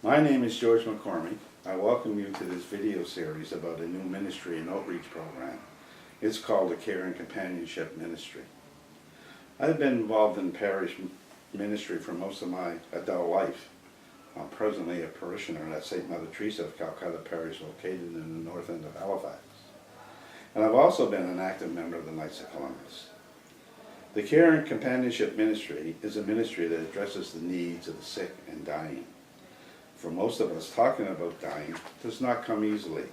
My name is George McCormick. I welcome you to this video series about a new ministry and outreach program. It's called the Care and Companionship Ministry. I've been involved in parish ministry for most of my adult life. I'm presently a parishioner at St. Mother Teresa of Calcutta Parish located in the north end of Halifax. And I've also been an active member of the Knights of Columbus. The Care and Companionship Ministry is a ministry that addresses the needs of the sick and dying. For most of us, talking about dying does not come easily.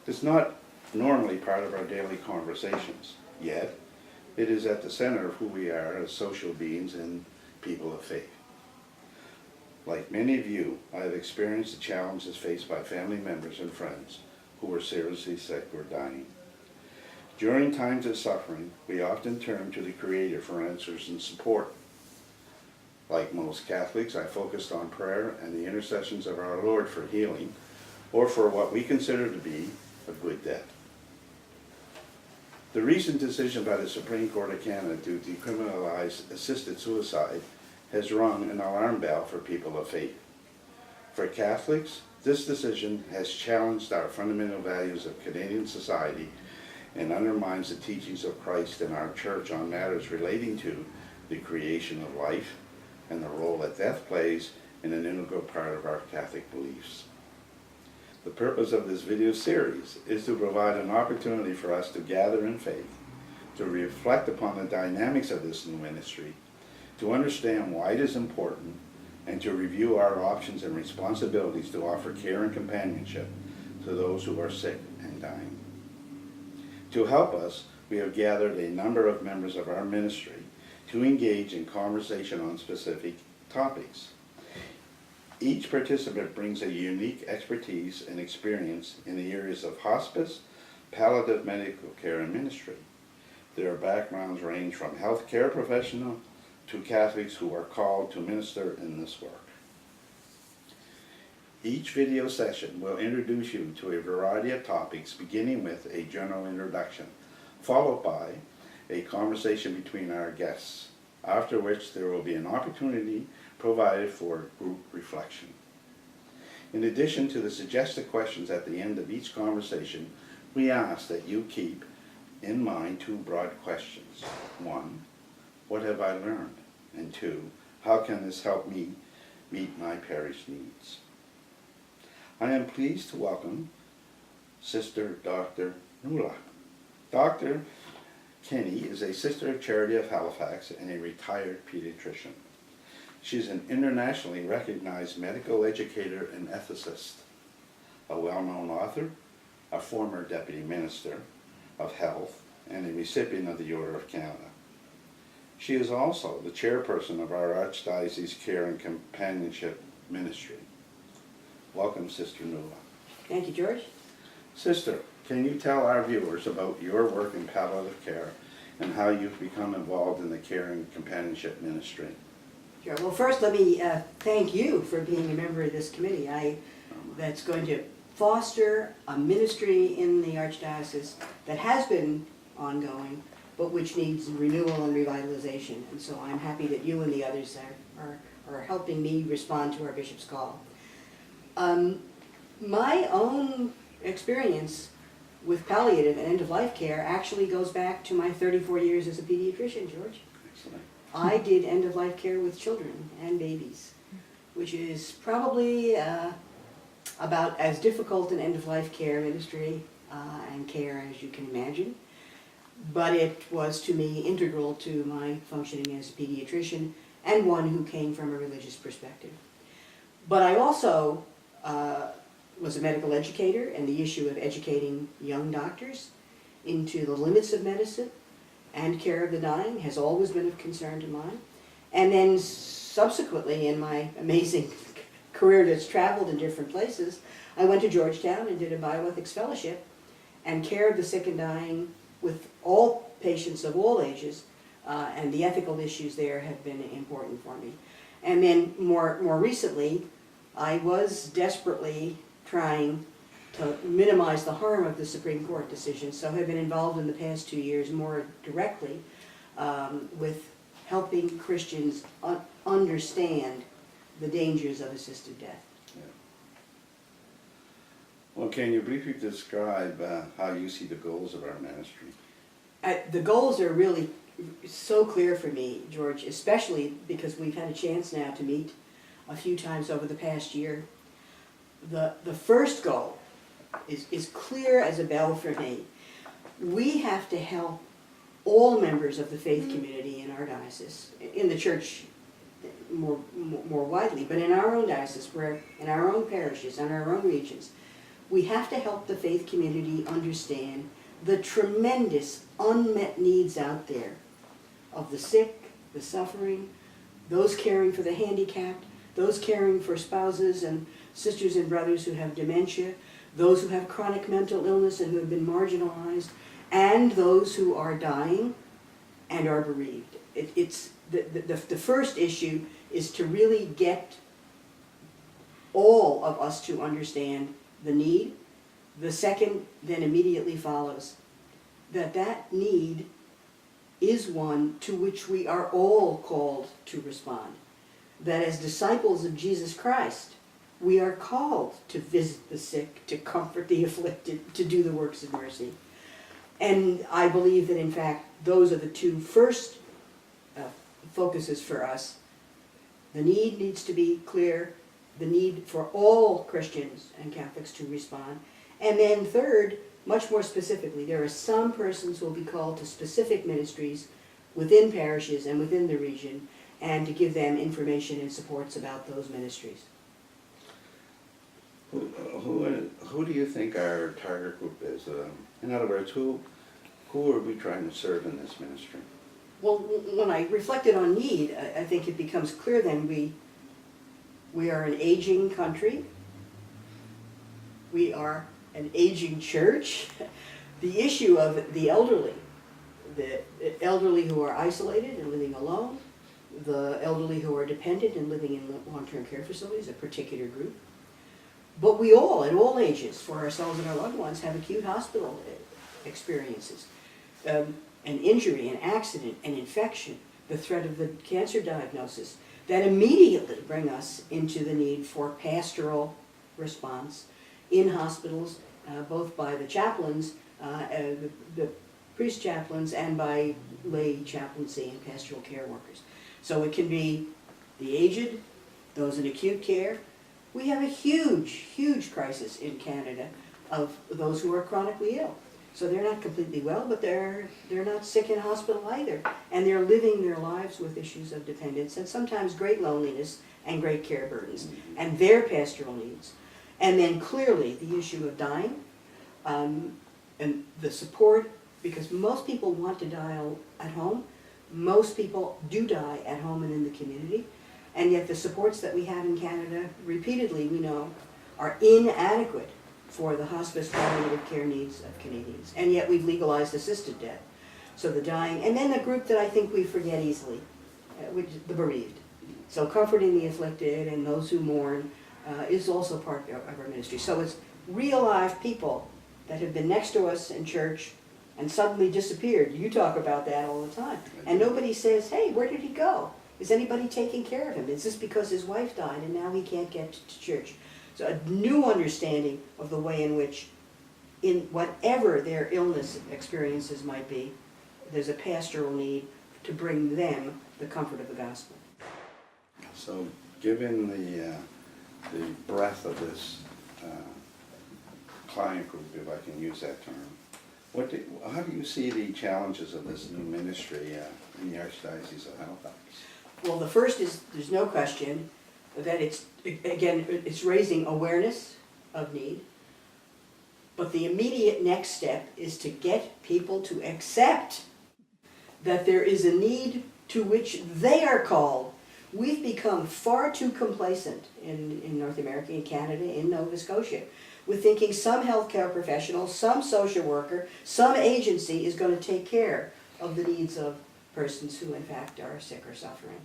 It's not normally part of our daily conversations, yet it is at the center of who we are as social beings and people of faith. Like many of you, I have experienced the challenges faced by family members and friends who are seriously sick or dying. During times of suffering, we often turn to the Creator for answers and support. Like most Catholics, I focused on prayer and the intercessions of our Lord for healing, or for what we consider to be a good death. The recent decision by the Supreme Court of Canada to decriminalize assisted suicide has rung an alarm bell for people of faith. For Catholics, this decision has challenged our fundamental values of Canadian society and undermines the teachings of Christ and our Church on matters relating to the creation of life and the role that death plays in an integral part of our Catholic beliefs. The purpose of this video series is to provide an opportunity for us to gather in faith, to reflect upon the dynamics of this new ministry, to understand why it is important, and to review our options and responsibilities to offer care and companionship to those who are sick and dying. To help us, we have gathered a number of members of our ministry to engage in conversation on specific topics. Each participant brings a unique expertise and experience in the areas of hospice, palliative medical care, and ministry. Their backgrounds range from healthcare professionals to Catholics who are called to minister in this work. Each video session will introduce you to a variety of topics, beginning with a general introduction, followed by a conversation between our guests, after which there will be an opportunity provided for group reflection. In addition to the suggested questions at the end of each conversation, we ask that you keep in mind two broad questions. One, what have I learned? And two, how can this help me meet my parish needs? I am pleased to welcome Sister Dr. Nuala. Dr. Kenny is a Sister of Charity of Halifax and a retired pediatrician. She is an internationally recognized medical educator and ethicist, a well-known author, a former Deputy Minister of Health, and a recipient of the Order of Canada. She is also the chairperson of our Archdiocese Care and Companionship Ministry. Welcome, Sister Nuala. Thank you, George. Sister, can you tell our viewers about your work in palliative care and how you've become involved in the Care and Companionship Ministry? Sure. Well, first let me thank you for being a member of this committee. That's going to foster a ministry in the Archdiocese that has been ongoing, but which needs renewal and revitalization. And so I'm happy that you and the others are helping me respond to our Bishop's call. My own experience with palliative and end-of-life care actually goes back to my 34 years as a pediatrician, George. Excellent. I did end-of-life care with children and babies, which is probably about as difficult an end-of-life care ministry and care as you can imagine. But it was, to me, integral to my functioning as a pediatrician and one who came from a religious perspective. But I also was a medical educator, and the issue of educating young doctors into the limits of medicine and care of the dying has always been of concern to mine. And then subsequently, in my amazing career that's traveled in different places, I went to Georgetown and did a bioethics fellowship, and care of the sick and dying with all patients of all ages, and the ethical issues there have been important for me. And then more recently, I was desperately trying to minimize the harm of the Supreme Court decision, so have been involved in the past 2 years more directly with helping Christians understand the dangers of assisted death. Yeah. Well, can you briefly describe how you see the goals of our ministry? The goals are really so clear for me, George, especially because we've had a chance now to meet a few times over the past year. The first goal is clear as a bell for me. We have to help all members of the faith community in our diocese, in the church more widely, but in our own diocese, where in our own parishes, in our own regions, we have to help the faith community understand the tremendous unmet needs out there of the sick, the suffering, those caring for the handicapped, those caring for spouses and sisters and brothers who have dementia, those who have chronic mental illness and who have been marginalized, and those who are dying and are bereaved. It's the first issue is to really get all of us to understand the need. The second then immediately follows that need is one to which we are all called to respond. That as disciples of Jesus Christ, we are called to visit the sick, to comfort the afflicted, to do the works of mercy. And I believe that in fact those are the two first focuses for us. The need needs to be clear, the need for all Christians and Catholics to respond. And then third, much more specifically, there are some persons who will be called to specific ministries within parishes and within the region, and to give them information and supports about those ministries. Who do you think our target group is? In other words, who are we trying to serve in this ministry? Well, when I reflected on need, I think it becomes clear then we are an aging country. We are an aging church. The issue of the elderly who are isolated and living alone, the elderly who are dependent and living in long-term care facilities, a particular group. But we all, at all ages, for ourselves and our loved ones, have acute hospital experiences. An injury, an accident, an infection, the threat of the cancer diagnosis, that immediately bring us into the need for pastoral response in hospitals, both by the chaplains, the priest chaplains, and by lay chaplaincy and pastoral care workers. So it can be the aged, those in acute care. We have a huge crisis in Canada of those who are chronically ill. So they're not completely well, but they're not sick in hospital either. And they're living their lives with issues of dependence and sometimes great loneliness and great care burdens and their pastoral needs. And then clearly the issue of dying and the support, because most people want to die at home. Most people do die at home and in the community. And yet the supports that we have in Canada, repeatedly we know, are inadequate for the hospice palliative care needs of Canadians. And yet we've legalized assisted death. So the dying, and then the group that I think we forget easily, which is the bereaved. So comforting the afflicted and those who mourn is also part of our ministry. So it's real live people that have been next to us in church and suddenly disappeared. You talk about that all the time. And nobody says, hey, where did he go? Is anybody taking care of him? Is this because his wife died and now he can't get to church? So a new understanding of the way in which, in whatever their illness experiences might be, there's a pastoral need to bring them the comfort of the gospel. So given the breadth of this client group, if I can use that term, how do you see the challenges of this new ministry in the Archdiocese of Halifax? Well, the first is, there's no question that it's raising awareness of need. But the immediate next step is to get people to accept that there is a need to which they are called. We've become far too complacent in North America, in Canada, in Nova Scotia, with thinking some healthcare professional, some social worker, some agency is going to take care of the needs of persons who in fact are sick or suffering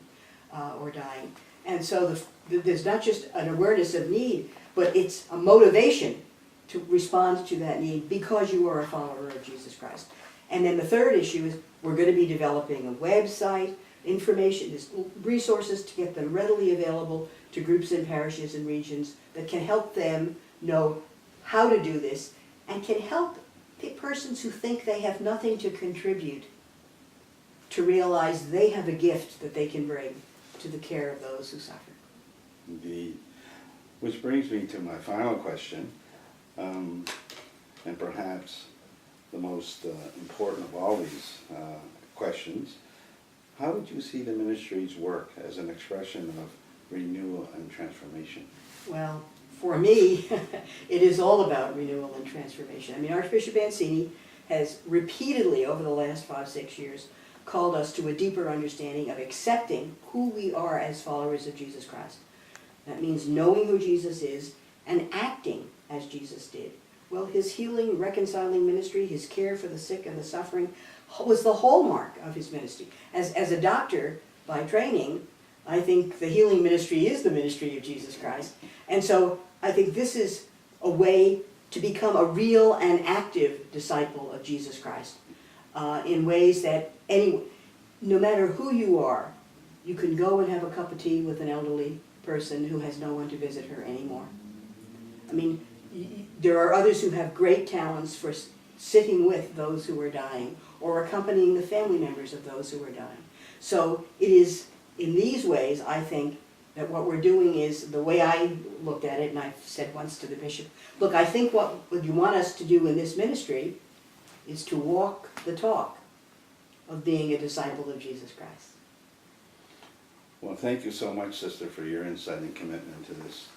or dying. And so there's not just an awareness of need, but it's a motivation to respond to that need because you are a follower of Jesus Christ. And then the third issue is we're going to be developing a website, information, resources to get them readily available to groups and parishes and regions that can help them know how to do this and can help persons who think they have nothing to contribute to realize they have a gift that they can bring to the care of those who suffer. Indeed. Which brings me to my final question, and perhaps the most important of all these questions. How would you see the ministry's work as an expression of renewal and transformation? Well, for me, it is all about renewal and transformation. I mean, Archbishop Mancini has repeatedly over the last 5-6 years called us to a deeper understanding of accepting who we are as followers of Jesus Christ. That means knowing who Jesus is and acting as Jesus did. Well, his healing, reconciling ministry, his care for the sick and the suffering was the hallmark of his ministry. As a doctor by training, I think the healing ministry is the ministry of Jesus Christ. And so I think this is a way to become a real and active disciple of Jesus Christ in ways that no matter who you are, you can go and have a cup of tea with an elderly person who has no one to visit her anymore. I mean, there are others who have great talents for sitting with those who are dying or accompanying the family members of those who are dying. So it is in these ways, I think, that what we're doing is, the way I looked at it, and I've said once to the bishop, look, I think what you want us to do in this ministry is to walk the talk of being a disciple of Jesus Christ. Well, thank you so much, Sister, for your insight and commitment to this,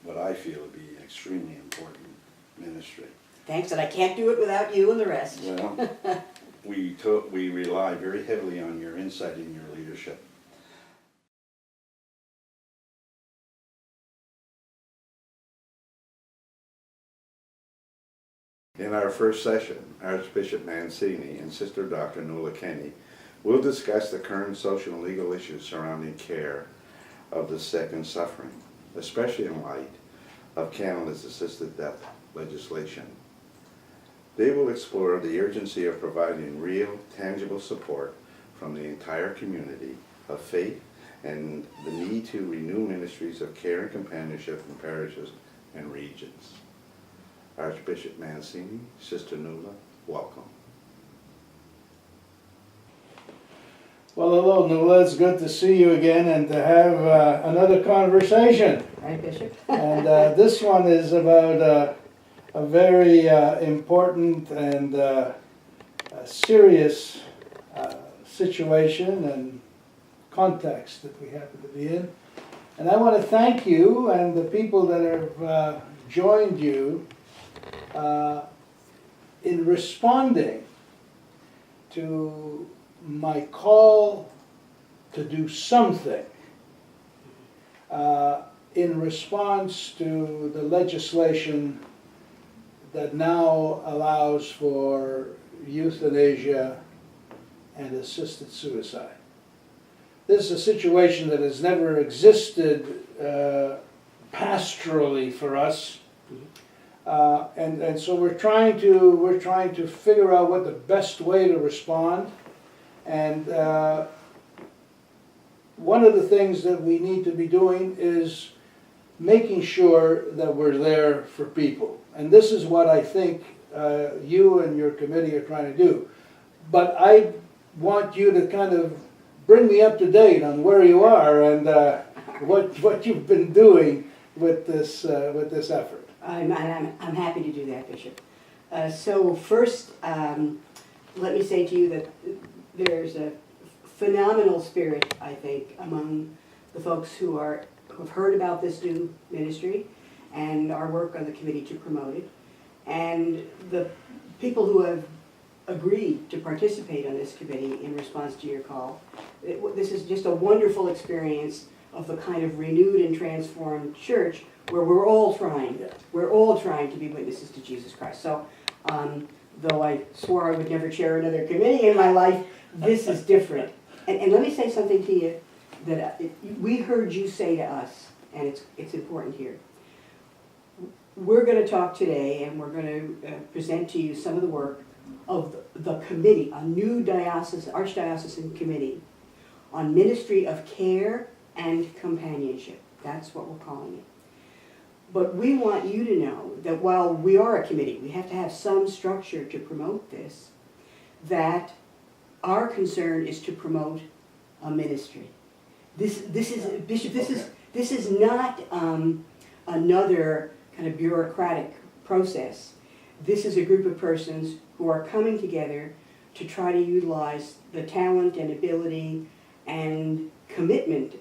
what I feel to be an extremely important ministry. Thanks, and I can't do it without you and the rest. Well, we rely very heavily on your insight and your leadership. In our first session, Archbishop Mancini and Sister Dr. Nuala will discuss the current social and legal issues surrounding care of the sick and suffering, especially in light of Canada's assisted death legislation. They will explore the urgency of providing real, tangible support from the entire community of faith and the need to renew ministries of care and companionship in parishes and regions. Archbishop Mancini, Sister Nuala, welcome. Well, hello, Nuala. It's good to see you again and to have another conversation. Right, Bishop? And this one is about a very important and serious situation and context that we happen to be in. And I want to thank you and the people that have joined you in responding to my call to do something in response to the legislation that now allows for euthanasia and assisted suicide. This is a situation that has never existed pastorally for us. And so we're trying to figure out what the best way to respond. And one of the things that we need to be doing is making sure that we're there for people. And this is what I think you and your committee are trying to do. But I want you to kind of bring me up to date on where you are and what you've been doing with this effort. I'm happy to do that, Bishop. So first, let me say to you that there's a phenomenal spirit, I think, among the folks who have heard about this new ministry and our work on the committee to promote it, and the people who have agreed to participate on this committee in response to your call. This is just a wonderful experience of the kind of renewed and transformed church where we're all trying to be witnesses to Jesus Christ. So, though I swore I would never chair another committee in my life, this is different. And let me say something to you that we heard you say to us, and it's important here. We're going to talk today, and we're going to present to you some of the work of the committee, a new Archdiocesan committee on ministry of care and companionship. That's what we're calling it. But we want you to know that while we are a committee, we have to have some structure to promote this, that our concern is to promote a ministry. This is, Bishop, this is not another kind of bureaucratic process. This is a group of persons who are coming together to try to utilize the talent and ability and commitment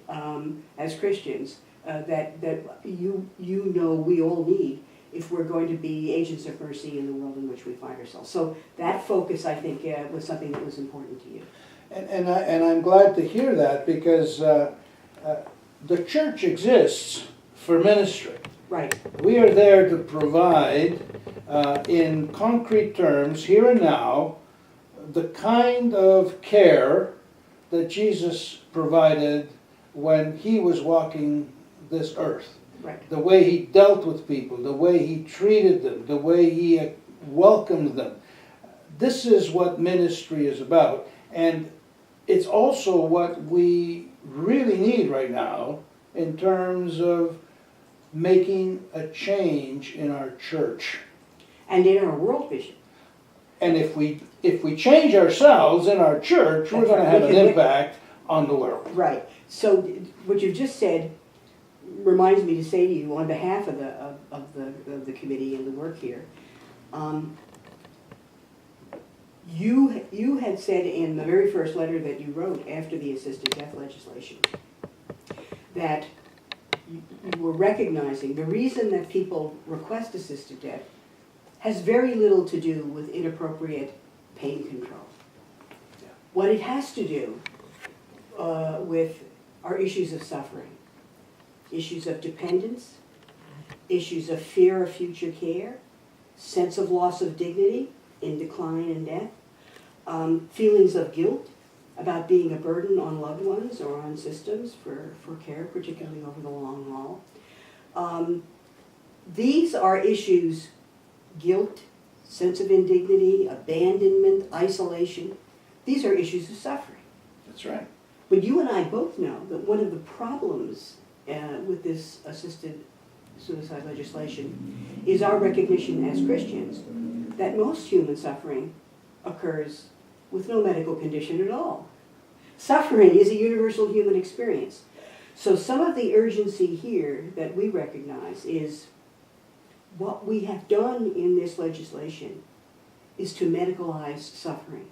as Christians that you know we all need if we're going to be agents of mercy in the world in which we find ourselves. So that focus, I think, was something that was important to you. And I'm glad to hear that, because the church exists for ministry. Right. We are there to provide, in concrete terms, here and now, the kind of care that Jesus provided when he was walking this earth. Right. The way he dealt with people, the way he treated them, the way he welcomed them. This is what ministry is about. And it's also what we really need right now in terms of making a change in our church. And in our world, Bishop. And if we change ourselves in our church, we're That's going to right. have an impact on the world. Right. So what you've just said reminds me to say to you on behalf of the committee and the work here, you had said in the very first letter that you wrote after the assisted death legislation that you were recognizing the reason that people request assisted death has very little to do with inappropriate pain control. Yeah. What it has to do with are issues of suffering, issues of dependence, issues of fear of future care, sense of loss of dignity in decline and death, feelings of guilt about being a burden on loved ones or on systems for care, particularly over the long haul. These are issues, guilt, sense of indignity, abandonment, isolation. These are issues of suffering. That's right. But you and I both know that one of the problems with this assisted suicide legislation is our recognition as Christians that most human suffering occurs with no medical condition at all. Suffering is a universal human experience. So some of the urgency here that we recognize is what we have done in this legislation is to medicalize suffering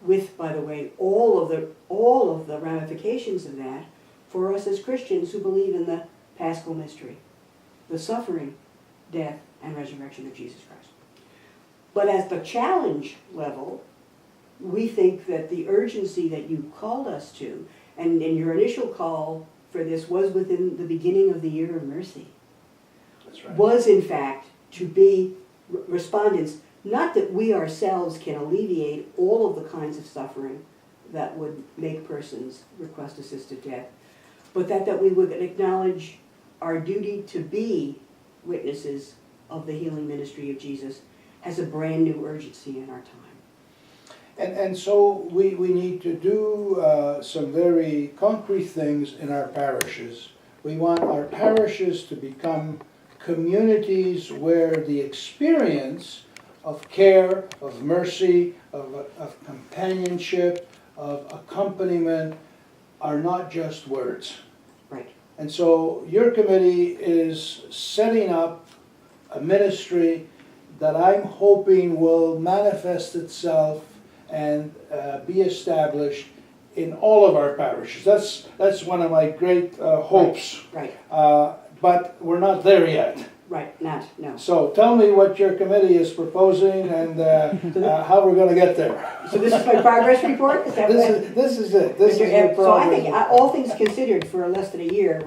with, by the way, all of the ramifications of that for us as Christians who believe in the Paschal mystery, the suffering, death, and resurrection of Jesus Christ. But at the challenge level, we think that the urgency that you called us to, and your initial call for this was within the beginning of the Year of Mercy, That's right. was in fact to be respondents, not that we ourselves can alleviate all of the kinds of suffering that would make persons request assisted death, but that we would acknowledge our duty to be witnesses of the healing ministry of Jesus has a brand new urgency in our time. And so we need to do some very concrete things in our parishes. We want our parishes to become communities where the experience of care, of mercy, of companionship, of accompaniment are not just words. Right. And so your committee is setting up a ministry that I'm hoping will manifest itself and be established in all of our parishes. That's one of my great hopes. Right. But we're not there yet. Right. No. So tell me what your committee is proposing and how we're going to get there. So this is my progress report? Is that This is it. This is your So I think, progress. all things considered, for less than a year,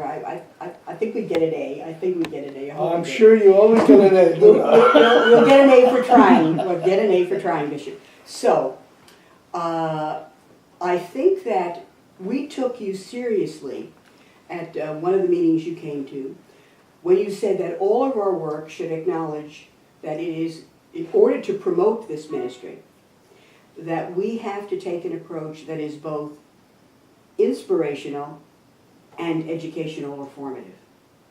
I think we'd get an A. I think we'd get an A. I hope I'm we do. sure you always get an A. We'll get an A for trying. We'll get an A for trying, Bishop. So, I think that we took you seriously at one of the meetings you came to, when you said that all of our work should acknowledge that it is, in order to promote this ministry, that we have to take an approach that is both inspirational and educational or formative.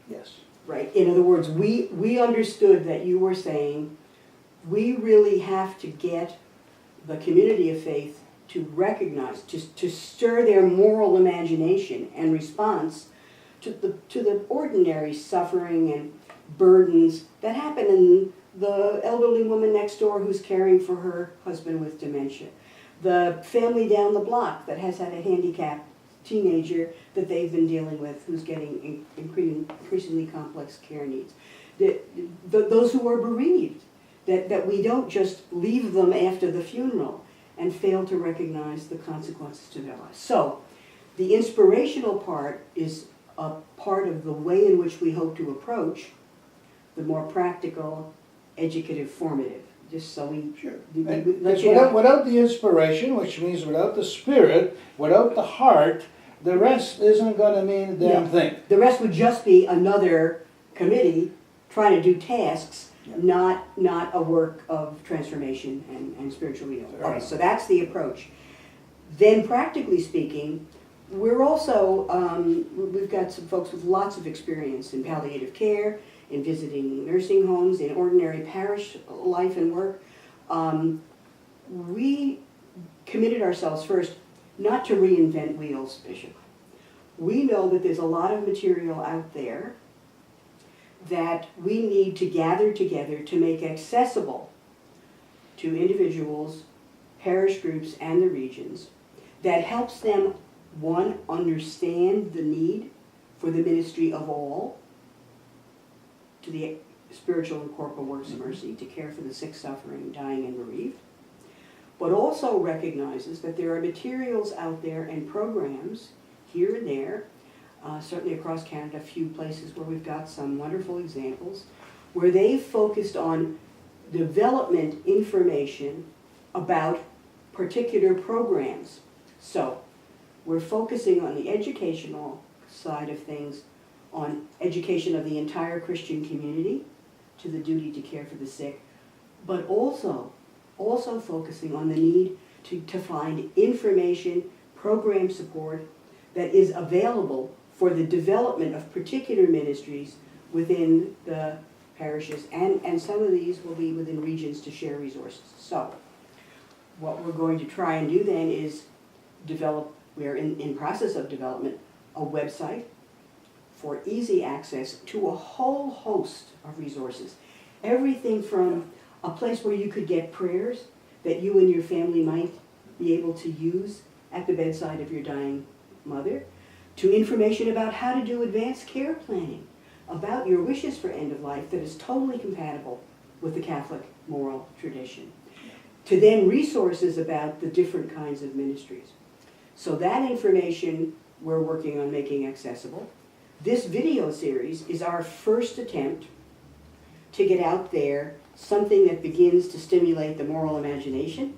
Yes. Right, in other words, we understood that you were saying, we really have to get the community of faith to recognize, to stir their moral imagination and response to the ordinary suffering and burdens that happen in the elderly woman next door who's caring for her husband with dementia, the family down the block that has had a handicapped teenager that they've been dealing with who's getting increasingly complex care needs, those who are bereaved, that we don't just leave them after the funeral and fail to recognize the consequences to their lives. So the inspirational part is a part of the way in which we hope to approach the more practical, educative, formative, just so we, Sure. we And let you know. without the inspiration, which means without the spirit, without the heart, the rest isn't going to mean a damn Yeah. thing. The rest would just be another committee trying to do tasks, Yeah. not a work of transformation and spiritual renewal. Fair Okay, enough. so that's the approach. Then practically speaking, we're also, we've got some folks with lots of experience in palliative care, in visiting nursing homes, in ordinary parish life and work. We committed ourselves first not to reinvent wheels, Bishop. We know that there's a lot of material out there that we need to gather together to make accessible to individuals, parish groups, and the regions that helps them, one, understand the need for the ministry of all, to the spiritual and corporal works of mercy, to care for the sick, suffering, dying, and bereaved, but also recognizes that there are materials out there and programs here and there, certainly across Canada, a few places where we've got some wonderful examples, where they've focused on development information about particular programs. So we're focusing on the educational side of things, on education of the entire Christian community to the duty to care for the sick, but also focusing on the need to find information, program support that is available for the development of particular ministries within the parishes, and some of these will be within regions to share resources. So what we're going to try and do then is develop, we're in process of development, a website for easy access to a whole host of resources. Everything from a place where you could get prayers that you and your family might be able to use at the bedside of your dying mother, to information about how to do advanced care planning, about your wishes for end of life that is totally compatible with the Catholic moral tradition, to then resources about the different kinds of ministries. So that information we're working on making accessible. This video series is our first attempt to get out there something that begins to stimulate the moral imagination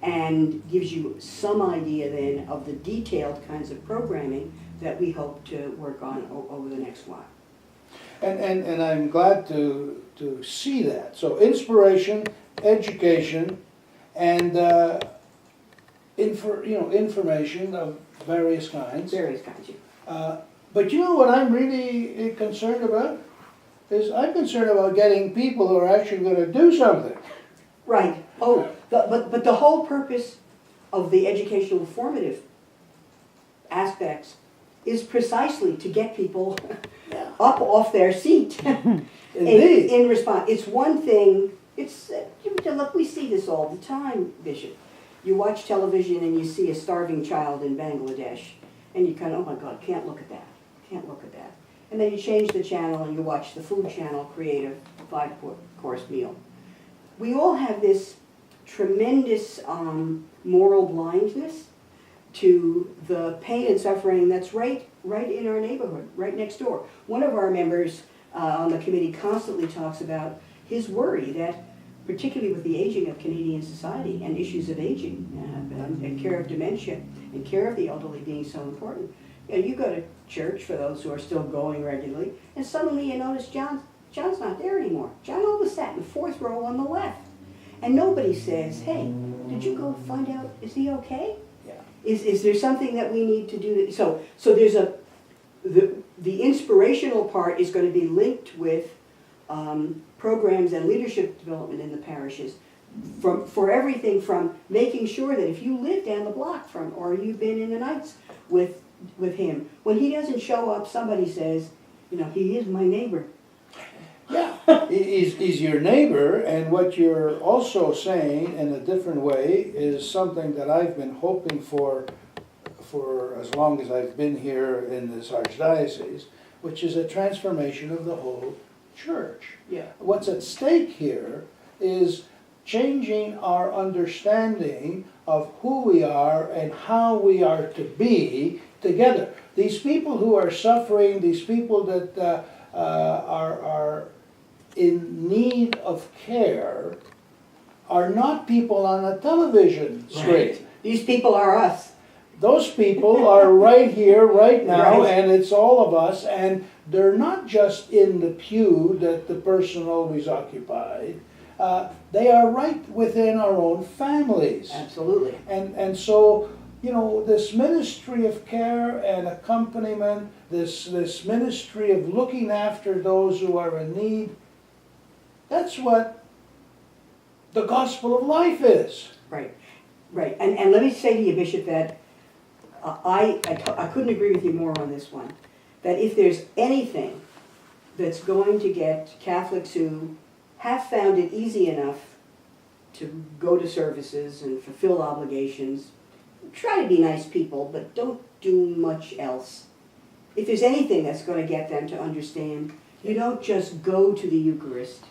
and gives you some idea then of the detailed kinds of programming that we hope to work on over the next while. And I'm glad to see that. So inspiration, education, and information of various kinds. Various kinds, yeah. But you know what I'm really concerned about? Is I'm concerned about getting people who are actually going to do something. Right. Oh, but the whole purpose of the educational formative aspects is precisely to get people up off their seat. Indeed. In response. It's one thing, it's, look, we see this all the time, Bishop. You watch television and you see a starving child in Bangladesh, and you kind of, oh my God, can't look at that, can't look at that. And then you change the channel and you watch the Food Channel create a 5-course meal. We all have this tremendous moral blindness to the pain and suffering that's right in our neighborhood, right next door. One of our members on the committee constantly talks about his worry that, particularly with the aging of Canadian society and issues of aging and care of dementia and care of the elderly being so important, you go to church, for those who are still going regularly, and suddenly you notice John's not there anymore. John always sat in the fourth row on the left. And nobody says, hey, did you go find out, is he okay? Yeah. Is there something that we need to do? So there's the inspirational part is going to be linked with programs and leadership development in the parishes for everything from making sure that if you live down the block from, or you've been in the nights with him, when he doesn't show up, somebody says, you know, he is my neighbor. Yeah, he's your neighbor, and what you're also saying in a different way is something that I've been hoping for as long as I've been here in this archdiocese, which is a transformation of the whole church. Yeah. What's at stake here is changing our understanding of who we are and how we are to be together. These people who are suffering, these people that are in need of care, are not people on a television screen. Right. These people are us. Those people are right here, right now, Right. and it's all of us, and they're not just in the pew that the person always occupied. They are right within our own families. Absolutely. And so, you know, this ministry of care and accompaniment, this ministry of looking after those who are in need, that's what the gospel of life is. Right, right. And let me say to you, Bishop, that I couldn't agree with you more on this one. That if there's anything that's going to get Catholics who have found it easy enough to go to services and fulfill obligations, try to be nice people, but don't do much else. If there's anything that's going to get them to understand, you don't just go to the Eucharist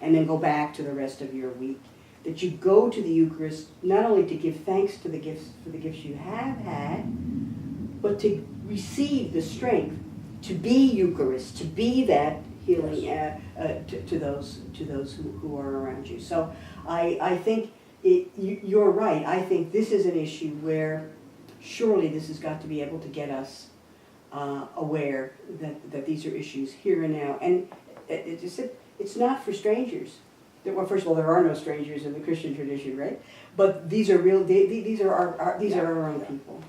and then go back to the rest of your week. That you go to the Eucharist not only to give thanks to the gifts for the gifts you have had, but to receive the strength to be Eucharist, to be that healing to those who are around you. So I think you're right. I think this is an issue where surely this has got to be able to get us aware that these are issues here and now. And it's not for strangers. Well, first of all, there are no strangers in the Christian tradition, right? But these are real. These are our own people.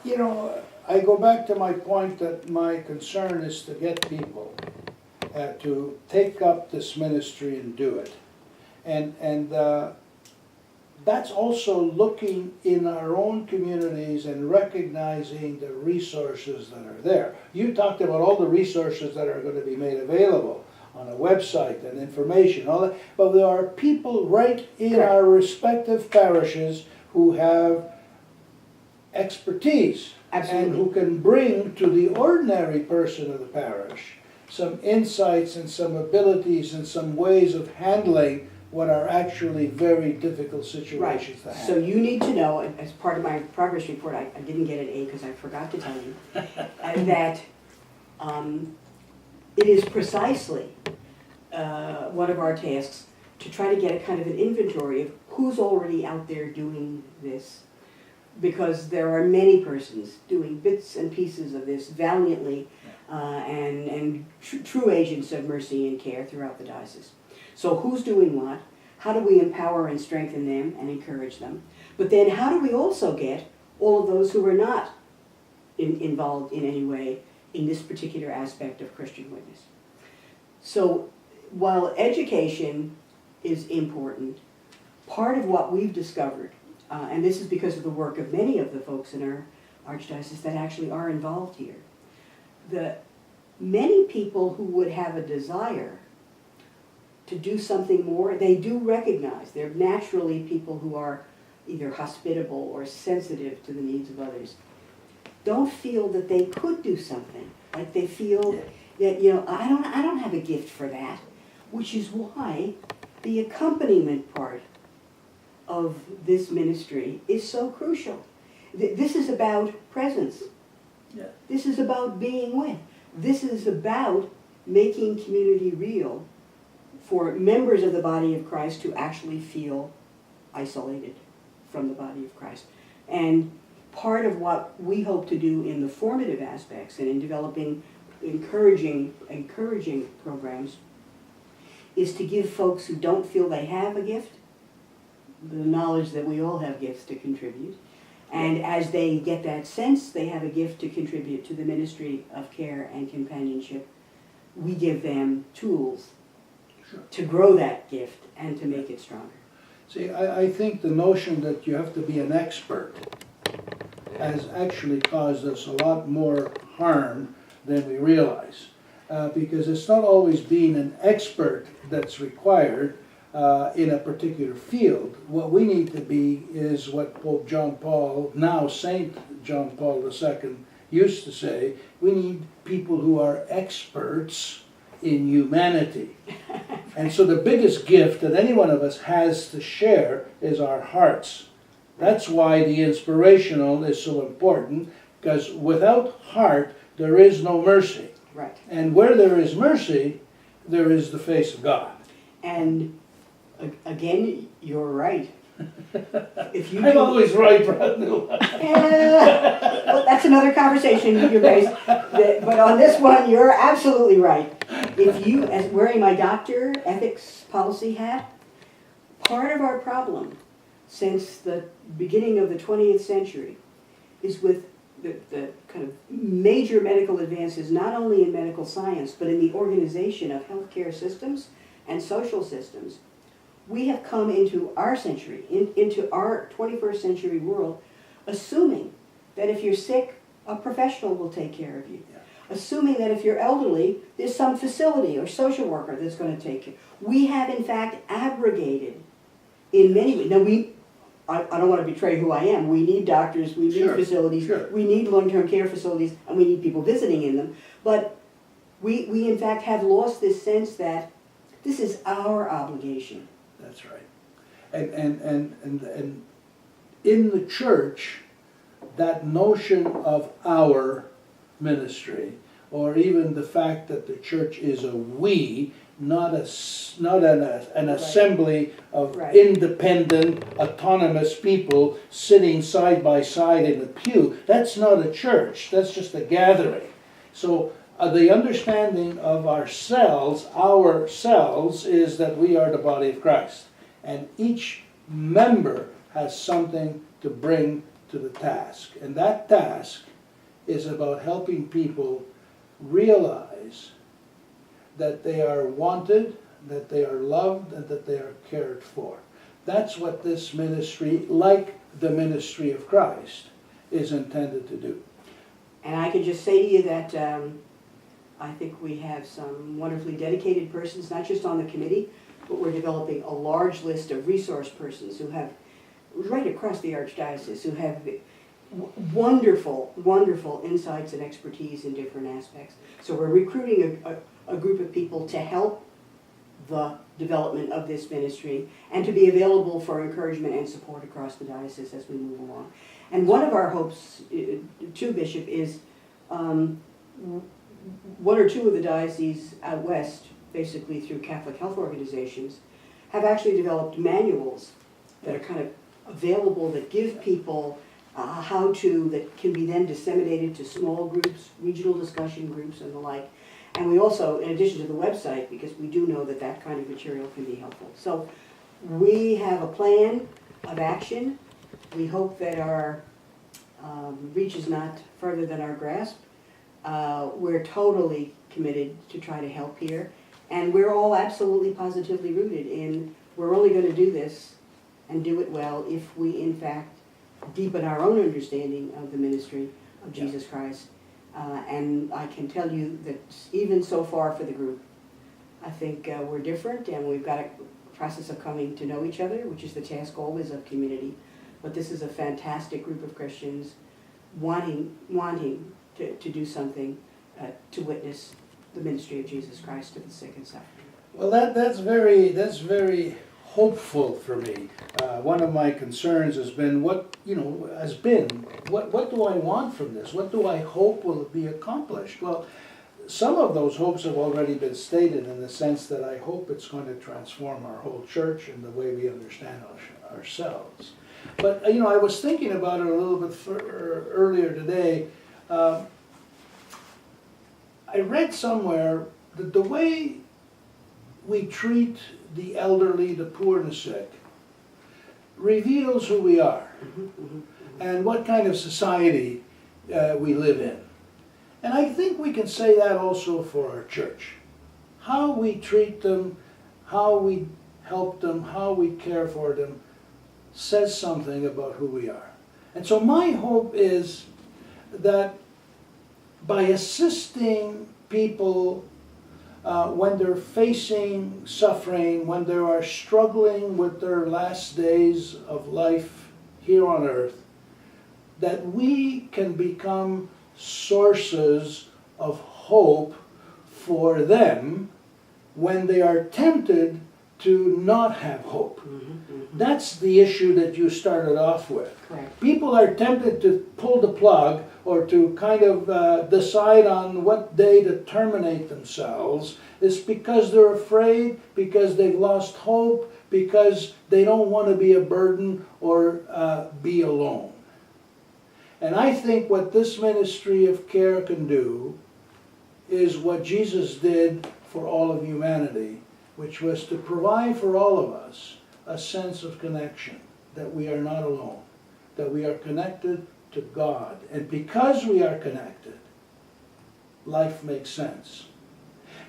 You know, I go back to my point that my concern is to get people to take up this ministry and do it. And that's also looking in our own communities and recognizing the resources that are there. You talked about all the resources that are going to be made available on a website and information, all that, but there are people right in our respective parishes who have expertise. Absolutely. And who can bring to the ordinary person of the parish some insights and some abilities and some ways of handling what are actually very difficult situations to handle. So you need to know, as part of my progress report, I didn't get an A because I forgot to tell you, that it is precisely one of our tasks to try to get a kind of an inventory of who's already out there doing this. Because there are many persons doing bits and pieces of this valiantly and true agents of mercy and care throughout the diocese. So who's doing what? How do we empower and strengthen them and encourage them? But then how do we also get all of those who are not involved in any way in this particular aspect of Christian witness? So while education is important, part of what we've discovered, and this is because of the work of many of the folks in our archdiocese that actually are involved here, the many people who would have a desire to do something more, they do recognize they're naturally people who are either hospitable or sensitive to the needs of others, don't feel that they could do something. Like they feel that, you know, I don't have a gift for that, which is why the accompaniment part of this ministry is so crucial. This is about presence. Yeah. This is about being with. This is about making community real for members of the body of Christ who actually feel isolated from the body of Christ. And part of what we hope to do in the formative aspects and in developing encouraging programs is to give folks who don't feel they have a gift the knowledge that we all have gifts to contribute, And as they get that sense, they have a gift to contribute to the ministry of care and companionship. We give them tools to grow that gift and to make it stronger. See, I think the notion that you have to be an expert has actually caused us a lot more harm than we realize. Because it's not always being an expert that's required in a particular field. What we need to be is what Pope John Paul, now Saint John Paul II, used to say, we need people who are experts in humanity. And so the biggest gift that any one of us has to share is our hearts. That's why the inspirational is so important, because without heart, there is no mercy. Right. And where there is mercy, there is the face of God. And again, you're right. If you I'm always right, Brad. well, that's another conversation, you guys. But on this one, you're absolutely right. If you, as wearing my doctor ethics policy hat, part of our problem since the beginning of the 20th century is with the kind of major medical advances, not only in medical science, but in the organization of healthcare systems and social systems. We have come into our century, into our 21st century world, assuming that if you're sick, a professional will take care of you. Yeah. Assuming that if you're elderly, there's some facility or social worker that's going to take care. We have, in fact, abrogated in many ways. Now, I don't want to betray who I am. We need doctors, we need facilities, we need long-term care facilities, and we need people visiting in them. But we in fact have lost this sense that this is our obligation. That's right. And in the church, that notion of our ministry, or even the fact that the church is a we, not an assembly of independent, autonomous people sitting side by side in a pew. That's not a church. That's just a gathering. So the understanding of ourselves, is that we are the body of Christ. And each member has something to bring to the task. And that task is about helping people realize that they are wanted, that they are loved, and that they are cared for. That's what this ministry, like the ministry of Christ, is intended to do. And I can just say to you that I think we have some wonderfully dedicated persons, not just on the committee, but we're developing a large list of resource persons who have, right across the Archdiocese, who have wonderful, wonderful insights and expertise in different aspects. So we're recruiting a group of people to help the development of this ministry and to be available for encouragement and support across the diocese as we move along. And one of our hopes, too, Bishop, is one or two of the dioceses out west, basically through Catholic health organizations, have actually developed manuals that are kind of available that give people how-to that can be then disseminated to small groups, regional discussion groups, and the like. And we also, in addition to the website, because we do know that that kind of material can be helpful. So we have a plan of action. We hope that our reach is not further than our grasp. We're totally committed to try to help here. And we're all absolutely positively rooted in we're only going to do this and do it well if we, in fact, deepen our own understanding of the ministry of Jesus Christ. And I can tell you that even so far for the group, I think we're different and we've got a process of coming to know each other, which is the task always of community. But this is a fantastic group of Christians wanting to do something to witness the ministry of Jesus Christ to the sick and suffering. Well, that's very hopeful for me. One of my concerns has been what do I want from this? What do I hope will be accomplished? Well, some of those hopes have already been stated in the sense that I hope it's going to transform our whole church and the way we understand ourselves. But I was thinking about it a little bit earlier today. I read somewhere that the way we treat the elderly, the poor, and the sick reveals who we are. and what kind of society we live in. And I think we can say that also for our church. How we treat them, how we help them, how we care for them, says something about who we are. And so my hope is that by assisting people when they're facing suffering, when they are struggling with their last days of life here on earth, that we can become sources of hope for them when they are tempted to not have hope. That's the issue that you started off with. Correct. People are tempted to pull the plug or to kind of decide on what day to terminate themselves. It's because they're afraid, because they've lost hope, because they don't want to be a burden or be alone. And I think what this ministry of care can do is what Jesus did for all of humanity, which was to provide for all of us a sense of connection, that we are not alone, that we are connected to God. And because we are connected, life makes sense.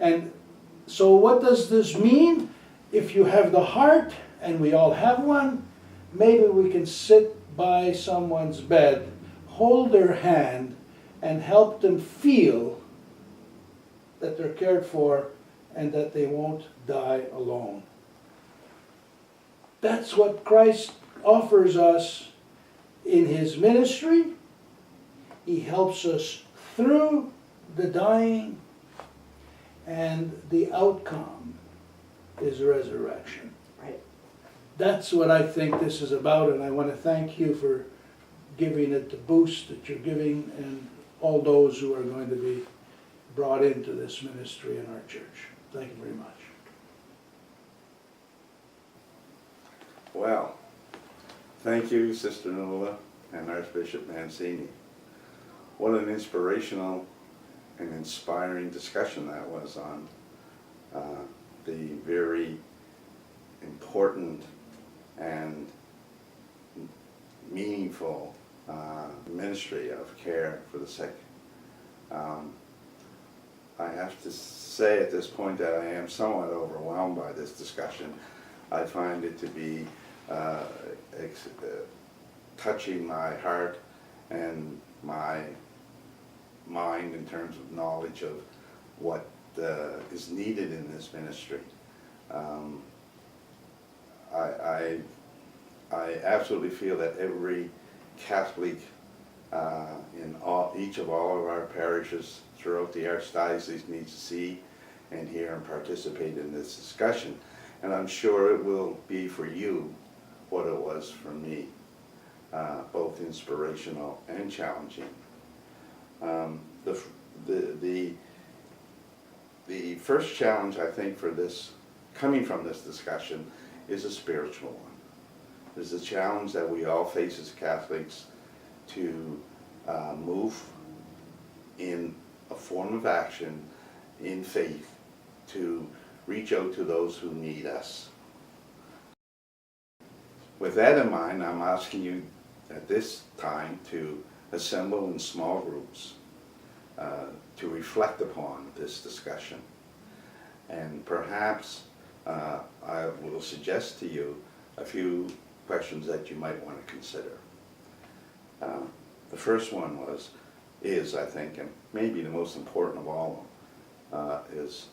And so what does this mean? If you have the heart, and we all have one, maybe we can sit by someone's bed, hold their hand, and help them feel that they're cared for and that they won't die alone. That's what Christ offers us in his ministry. He helps us through the dying, and the outcome is resurrection. Right. That's what I think this is about, and I want to thank you for giving it the boost that you're giving, and all those who are going to be brought into this ministry in our church. Thank you very much. Well, thank you, Sister Nuala and Archbishop Mancini. What an inspirational and inspiring discussion that was on the very important and meaningful ministry of care for the sick. I have to say at this point that I am somewhat overwhelmed by this discussion. I find it to be touching my heart and my mind in terms of knowledge of what is needed in this ministry. I absolutely feel that every Catholic in each of all of our parishes throughout the Archdiocese needs to see and hear and participate in this discussion. And I'm sure it will be for you what it was for me, both inspirational and challenging. The first challenge, I think, for this, coming from this discussion, is a spiritual one. There's a challenge that we all face as Catholics to move in a form of action in faith to reach out to those who need us. With that in mind, I'm asking you at this time to assemble in small groups to reflect upon this discussion. And perhaps I will suggest to you a few questions that you might want to consider. The first one is, I think, and maybe the most important of all of them, is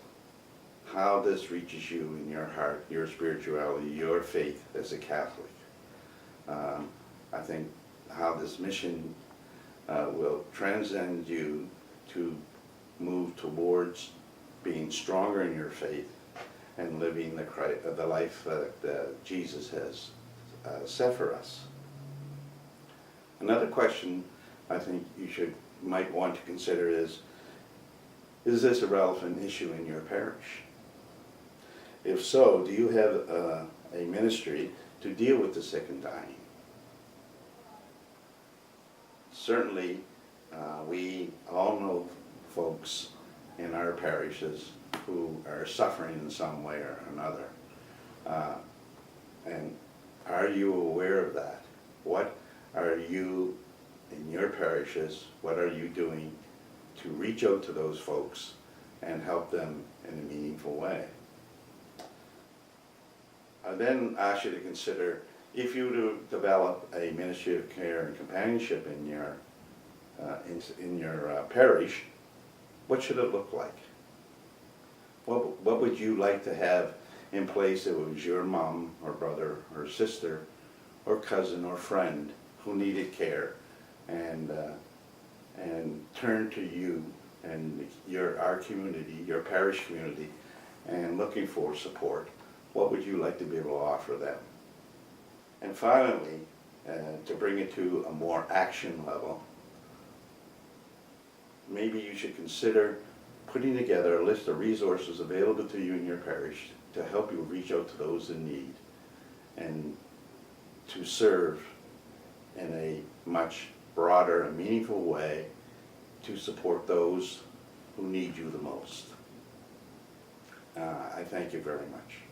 how this reaches you in your heart, your spirituality, your faith as a Catholic. I think how this mission will transcend you to move towards being stronger in your faith and living the life that Jesus has set for us. Another question I think you might want to consider is this a relevant issue in your parish? If so, do you have a ministry to deal with the sick and dying? Certainly, we all know folks in our parishes who are suffering in some way or another. And are you aware of that? What are you, in your parishes, what are you doing to reach out to those folks and help them in a meaningful way? I then ask you to consider, if you to develop a ministry of care and companionship in your parish, what should it look like? What would you like to have in place if it was your mom or brother or sister or cousin or friend who needed care and turned to you and our community, your parish community, and looking for support? What would you like to be able to offer them? And finally, to bring it to a more action level, maybe you should consider putting together a list of resources available to you in your parish to help you reach out to those in need and to serve in a much broader and meaningful way to support those who need you the most. I thank you very much.